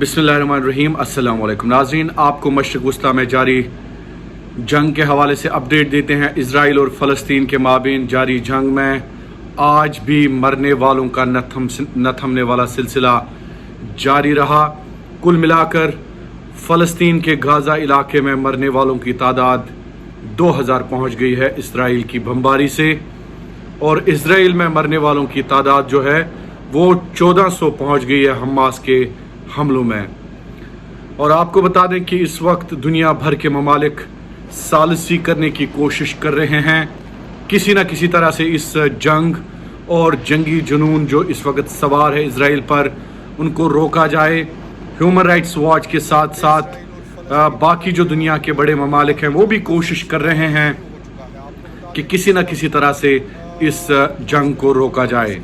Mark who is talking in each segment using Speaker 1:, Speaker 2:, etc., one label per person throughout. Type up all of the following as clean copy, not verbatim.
Speaker 1: बिस्मिल्लाहिर्रहमानिर्रहीम। अस्सलाम वालेकुम नाज़रीन, आपको मशरिक़ वस्ता में जारी जंग के हवाले से अपडेट देते हैं। इजराइल और फ़लस्तीन के माबीन जारी जंग में आज भी मरने वालों का न थमने वाला सिलसिला जारी रहा। कुल मिलाकर फ़लस्तीन के गाज़ा इलाके में मरने वालों की तादाद 2000 पहुँच गई है इजराइल की बमबारी से, और इजराइल में मरने वालों की तादाद जो है वो 1400 पहुँच गई है हमास के हमलों में। और आपको बता दें कि इस वक्त दुनिया भर के ममालिक सालिसी करने की कोशिश कर रहे हैं किसी न किसी तरह से इस जंग और जंगी जुनून जो इस वक्त सवार है इजराइल पर, उनको रोका जाए। ह्यूमन राइट्स वॉच के साथ साथ बाकी जो दुनिया के बड़े ममालिक हैं वो भी कोशिश कर रहे हैं कि किसी न किसी तरह से इस जंग को रोका जाए।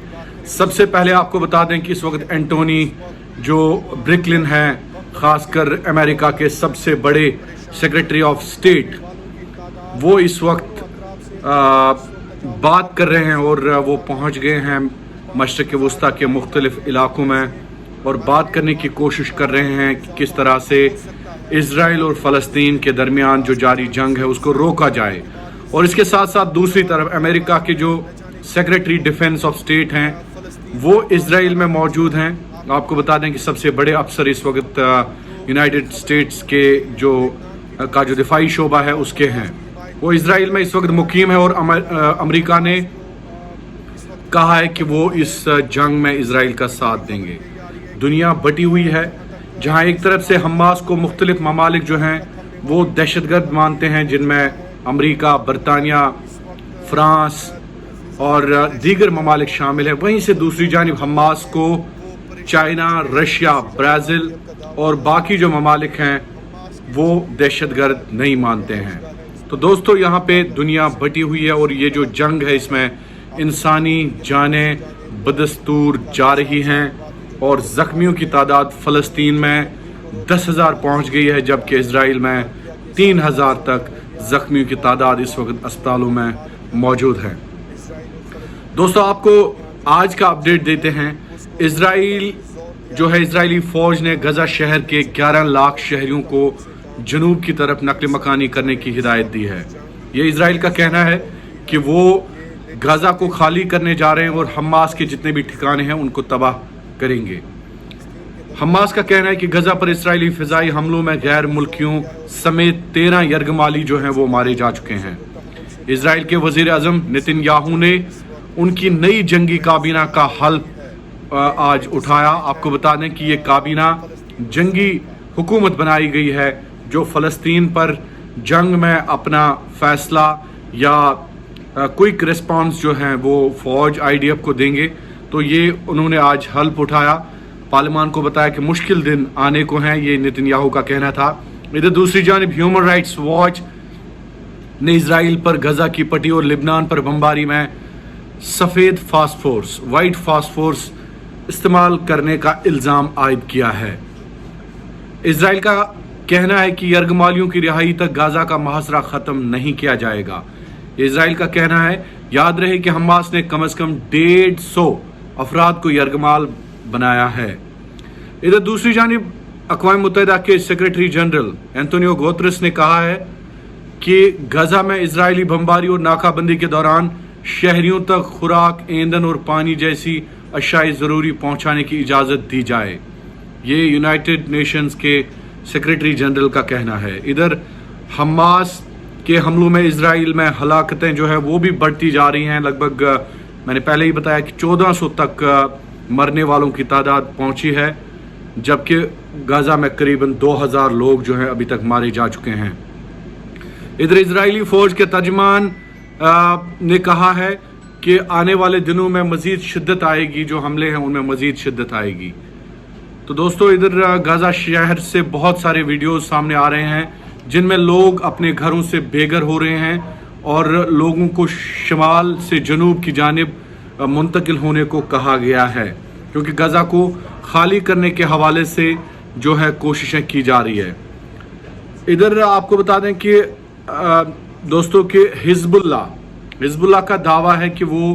Speaker 1: सबसे पहले आपको बता दें कि इस वक्त एंटोनी जो ब्लिंकन हैं, ख़ासकर अमेरिका के सबसे बड़े सेक्रेटरी ऑफ स्टेट, वो इस वक्त बात कर रहे हैं और वो पहुंच गए हैं मशरिक़ वस्ता के मुख्तलिफ इलाकों में और बात करने की कोशिश कर रहे हैं कि किस तरह से इजराइल और फ़लस्तीन के दरमियान जो जारी जंग है उसको रोका जाए। और इसके साथ साथ दूसरी तरफ अमेरिका के जो सेक्रेटरी डिफेंस ऑफ स्टेट हैं वो इजराइल में मौजूद हैं। आपको बता दें कि सबसे बड़े अफसर इस वक्त यूनाइटेड स्टेट्स के जो दिफाई शोबा है उसके हैं, वो इजराइल में इस वक्त मुकीम है। और अमेरिका ने कहा है कि वो इस जंग में इजराइल का साथ देंगे। दुनिया बटी हुई है, जहां एक तरफ से हमास को मुख्तलिफ ममालिक जो हैं वो दहशतगर्द मानते हैं, जिनमें अमेरिका, बरतानिया, फ्रांस और दीगर ममालिक शामिल है। वहीं से दूसरी जानिब हमास को चाइना, रशिया, ब्राज़ील और बाकी जो ममालिक हैं वो दहशतगर्द नहीं मानते हैं। तो दोस्तों, यहाँ पे दुनिया बटी हुई है और ये जो जंग है इसमें इंसानी जानें बदस्तूर जा रही हैं और ज़ख्मियों की तादाद फ़लस्तीन में 10,000 पहुँच गई है, जबकि इजराइल में 3000 तक ज़ख्मियों की तादाद इस वक्त अस्पतालों में मौजूद है। दोस्तों, आपको आज का अपडेट देते हैं। इजराइल जो है, इजरायली फ़ौज ने गज़ा शहर के 11 लाख शहरियों को जनूब की तरफ नकल मकानी करने की हिदायत दी है। ये इजराइल का कहना है कि वो गज़ा को खाली करने जा रहे हैं और हमास के जितने भी ठिकाने हैं उनको तबाह करेंगे। हमास का कहना है कि गज़ा पर इजरायली फ़िज़ाई हमलों में गैर मुल्कियों समेत 13 यरगमाली जो हैं वो मारे जा चुके हैं। इजराइल के वज़ीर आज़म नेतन्याहू ने उनकी नई जंगी काबीना का हल आज उठाया। आपको बता दें कि ये काबीना जंगी हुकूमत बनाई गई है जो फ़लस्तीन पर जंग में अपना फ़ैसला या क्विक रिस्पांस जो है वो फ़ौज IDF को देंगे। तो ये उन्होंने आज हल्फ उठाया, पार्लियामान को बताया कि मुश्किल दिन आने को हैं, ये नेतन्याहू का कहना था। इधर दूसरी जानिब ह्यूमन राइट्स वॉच ने इजराइल पर गज़ा की पट्टी और लिबनान पर बमबारी में सफ़ेद फास्फोरस, वाइट फास्फोरस इस्तेमाल करने का इल्ज़ाम आयद किया है। इजराइल का कहना है कि यरगमालियों की रिहाई तक गाज़ा का मुहासरा ख़त्म नहीं किया जाएगा। इजराइल का कहना है, याद रहे कि हमास ने कम से कम 150 अफराद को यरगमाल बनाया है। इधर दूसरी जानिब अक़वाम मुत्तहिदा के सेक्रेटरी जनरल एंटोनियो गुतेरेस ने कहा है कि गज़ा में इजरायली बमबारी और नाकाबंदी के दौरान शहरियों तक खुराक, ईंधन और पानी जैसी अशाए ज़रूरी पहुँचाने की इजाज़त दी जाए। ये यूनाइटेड नेशंस के सेक्रेटरी जनरल का कहना है। इधर हमास के हमलों में इजराइल में हलाकतें जो है वो भी बढ़ती जा रही हैं। लगभग मैंने पहले ही बताया कि 1400 तक मरने वालों की तादाद पहुंची है, जबकि गाज़ा में करीबन 2000 लोग जो हैं अभी तक मारे जा चुके हैं। इधर इजरायली फ़ौज के तर्जमान ने कहा है कि आने वाले दिनों में मज़ीद शिद्दत आएगी, जो हमले हैं उनमें मज़ीद शिद्दत आएगी। तो दोस्तों, इधर गाज़ा शहर से बहुत सारे वीडियोस सामने आ रहे हैं जिनमें लोग अपने घरों से बेघर हो रहे हैं और लोगों को शुमाल से जनूब की जानिब मुंतकिल होने को कहा गया है, क्योंकि गज़ा को खाली करने के हवाले से जो है कोशिशें की जा रही है। इधर आपको बता दें कि दोस्तों कि हिजबुल्लाह का दावा है कि वो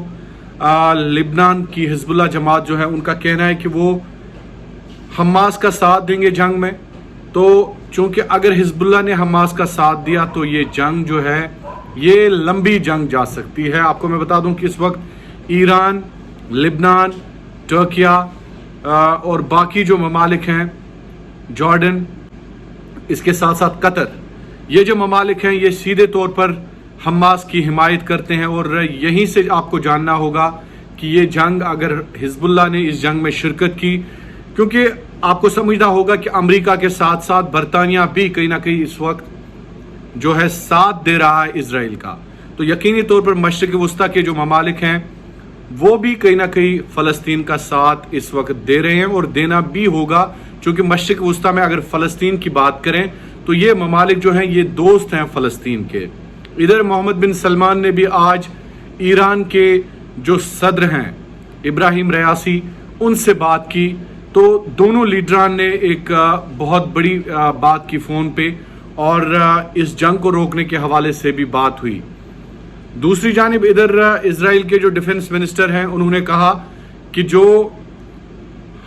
Speaker 1: लिबनान की हिजबुल्लाह जमात जो है उनका कहना है कि वो हमास का साथ देंगे जंग में। तो चूंकि अगर हिजबुल्लाह ने हमास का साथ दिया तो ये जंग जो है ये लंबी जंग जा सकती है। आपको मैं बता दूं कि इस वक्त ईरान, लिबनान, टर्किया और बाकी जो ममालिक हैं, जॉर्डन, इसके साथ साथ कतर, ये जो ममालिक हैं ये सीधे तौर पर हमास की हिमायत करते हैं। और यहीं से आपको जानना होगा कि ये जंग, अगर हिजबुल्लाह ने इस जंग में शिरकत की, क्योंकि आपको समझना होगा कि अमेरिका के साथ साथ बरतानिया भी कहीं ना कहीं इस वक्त जो है साथ दे रहा है इजराइल का। तो यकीनी तौर पर मशरिक़ वस्ता के जो ममालिक हैं वो भी कहीं ना कहीं फ़लस्तीन का साथ इस वक्त दे रहे हैं और देना भी होगा, क्योंकि मशरिक़ वस्ता में अगर फ़लस्तीन की बात करें तो ये ममालिक जो हैं ये दोस्त हैं फ़लस्तीन के। इधर मोहम्मद बिन सलमान ने भी आज ईरान के जो सदर हैं इब्राहिम रयासी, उनसे बात की। तो दोनों लीडरान ने एक बहुत बड़ी बात की फ़ोन पे, और इस जंग को रोकने के हवाले से भी बात हुई। दूसरी जानिब इधर इजराइल के जो डिफेंस मिनिस्टर हैं उन्होंने कहा कि जो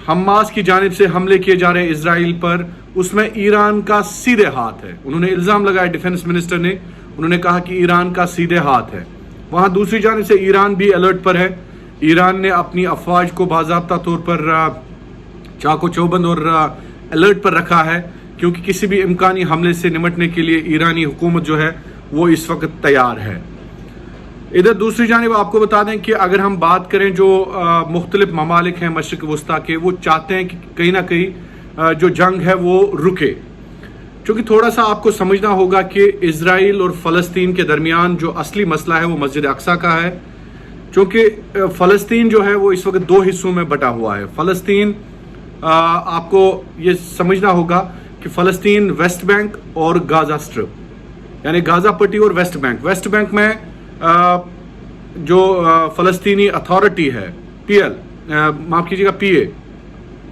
Speaker 1: हमास की जानिब से हमले किए जा रहे हैं इजराइल पर, उसमें ईरान का सीधे हाथ है। उन्होंने इल्ज़ाम लगाया डिफेंस मिनिस्टर ने, उन्होंने कहा कि ईरान का सीधे हाथ है। वहाँ दूसरी जानिब से ईरान भी अलर्ट पर है। ईरान ने अपनी अफवाज को बाज़ाब्ता तौर पर चाको चौबंद और अलर्ट पर रखा है, क्योंकि किसी भी इम्कानी हमले से निपटने के लिए ईरानी हुकूमत जो है वो इस वक्त तैयार है। इधर दूसरी जानिब आपको बता दें कि अगर हम बात करें जो मुख्तलिफ ममालिक हैं मशरिक़ वस्ता के, वो चाहते हैं कि कहीं ना कहीं जो जंग है वो रुके, क्योंकि थोड़ा सा आपको समझना होगा कि इजराइल और फ़लस्तीन के दरमियान जो असली मसला है वो मस्जिद अक्सा का है। क्योंकि फ़लस्तीन जो है वो इस वक्त दो हिस्सों में बटा हुआ है। फ़लस्तीन, आपको ये समझना होगा कि फ़लस्तीन वेस्ट बैंक और गाज़ा स्ट्रिप, यानी गाज़ा पट्टी और वेस्ट बैंक। वेस्ट बैंक में जो फ़लस्तीनी अथॉरिटी है, माफ़ कीजिएगा, PA,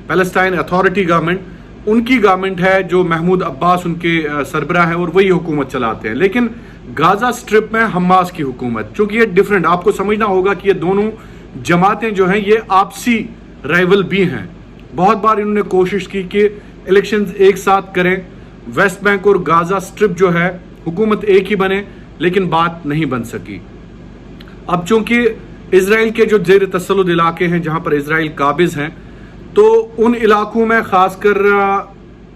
Speaker 1: पैलेस्टाइन अथॉरिटी गवर्नमेंट, उनकी गवर्नमेंट है, जो महमूद अब्बास उनके सरबराह हैं और वही हुकूमत चलाते हैं। लेकिन गाज़ा स्ट्रिप में हमास की हुकूमत, चूँकि ये डिफरेंट, आपको समझना होगा कि ये दोनों जमातें जो हैं ये आपसी राइवल भी हैं। बहुत बार इन्होंने कोशिश की कि इलेक्शंस एक साथ करें, वेस्ट बैंक और गाज़ा स्ट्रिप जो है हुकूमत एक ही बने, लेकिन बात नहीं बन सकी। अब चूंकि इजराइल के जो ज़ेर तसल्लुत इलाके हैं जहां पर इजराइल काबिज हैं, तो उन इलाकों में खासकर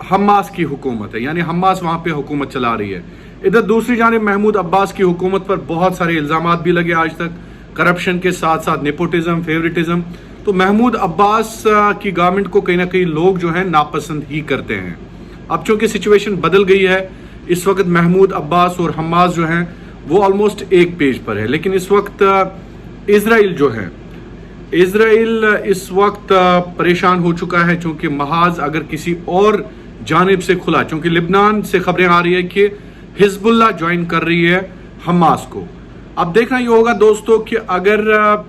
Speaker 1: हमास की हुकूमत है, यानी हमास वहां पे हुकूमत चला रही है। इधर दूसरी जानिब महमूद अब्बास की हुकूमत पर बहुत सारे इल्ज़ामात भी लगे आज तक, करप्शन के साथ साथ नेपोटिज्म, फेवरेटिज्म। तो महमूद अब्बास की गवर्नमेंट को कहीं ना कहीं लोग जो है नापसंद ही करते हैं। अब चूंकि सिचुएशन बदल गई है, इस वक्त महमूद अब्बास और हमास जो हैं वो ऑलमोस्ट एक पेज पर है। लेकिन इस वक्त इजराइल जो है, इजराइल इस वक्त परेशान हो चुका है, चूंकि महाज अगर किसी और जानिब से खुला, चूंकि लिबनान से खबरें आ रही है कि हिजबुल्लाह ज्वाइन कर रही है हमास को। अब देखना ये होगा दोस्तों कि अगर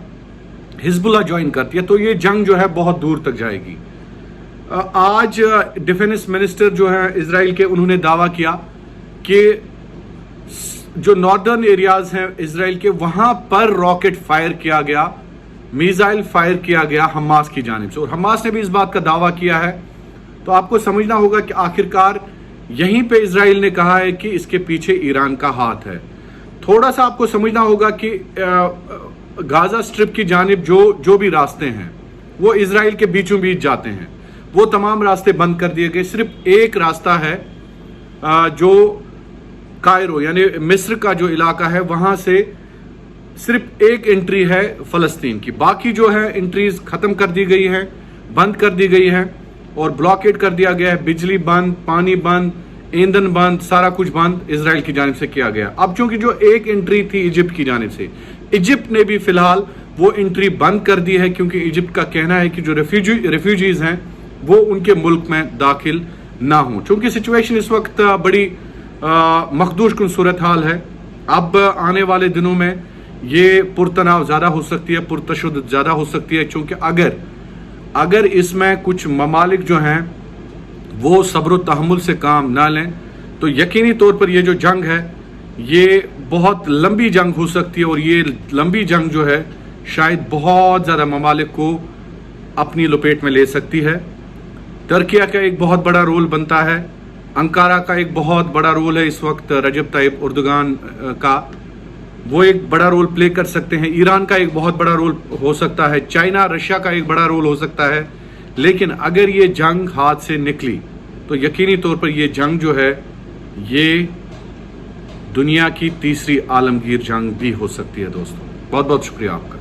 Speaker 1: हिजबुल्लाह ज्वाइन करती है तो ये जंग जो है बहुत दूर तक जाएगी। आज डिफेंस मिनिस्टर जो है इजराइल के, उन्होंने दावा किया कि जो नॉर्दर्न एरियाज हैं इजराइल के, वहां पर रॉकेट फायर किया गया, मिसाइल फायर किया गया हमास की जानिब से, और हमास ने भी इस बात का दावा किया है। तो आपको समझना होगा कि आखिरकार यहीं पे इजराइल ने कहा है कि इसके पीछे ईरान का हाथ है। थोड़ा सा आपको समझना होगा कि गाजा स्ट्रिप की जानिब जो भी रास्ते हैं वो इजराइल के बीचों बीच जाते हैं, वो तमाम रास्ते बंद कर दिए गए। सिर्फ एक रास्ता है जो कायरो यानी मिस्र का जो इलाका है, वहां से सिर्फ एक एंट्री है फ़लस्तीन की। बाकी जो है एंट्रीज खत्म कर दी गई है, बंद कर दी गई है और ब्लॉकेट कर दिया गया है। बिजली बंद, पानी बंद, ईंधन बंद, सारा कुछ बंद इजराइल की जानिब से किया गया। अब चूंकि जो एक एंट्री थी इजिप्ट की जानिब से, इजिप्ट ने भी फिलहाल वो एंट्री बंद कर दी है, क्योंकि इजिप्ट का कहना है कि जो रेफ्यूजीज हैं वो उनके मुल्क में दाखिल ना हो। चूंकि सिचुएशन इस वक्त बड़ी मखदूश कुन सूरत हाल है। अब आने वाले दिनों में ये पुरतनाव ज़्यादा हो सकती है, पुरतशुद ज़्यादा हो सकती है, क्योंकि अगर इसमें कुछ ममालिक जो हैं वो सब्र व तहम्मुल से काम ना लें तो यकीनी तौर पर ये जो जंग है ये बहुत लंबी जंग हो सकती है, और ये लंबी जंग जो है शायद बहुत ज़्यादा ममालिक को अपनी लपेट में ले सकती है। टर्किया का एक बहुत बड़ा रोल बनता है, अंकारा का एक बहुत बड़ा रोल है इस वक्त रजब ताइप उर्दुगान का, वो एक बड़ा रोल प्ले कर सकते हैं। ईरान का एक बहुत बड़ा रोल हो सकता है, चाइना रशिया का एक बड़ा रोल हो सकता है। लेकिन अगर ये जंग हाथ से निकली तो यकीनी तौर पर ये जंग जो है ये दुनिया की तीसरी आलमगीर जंग भी हो सकती है। दोस्तों बहुत बहुत शुक्रिया आपका।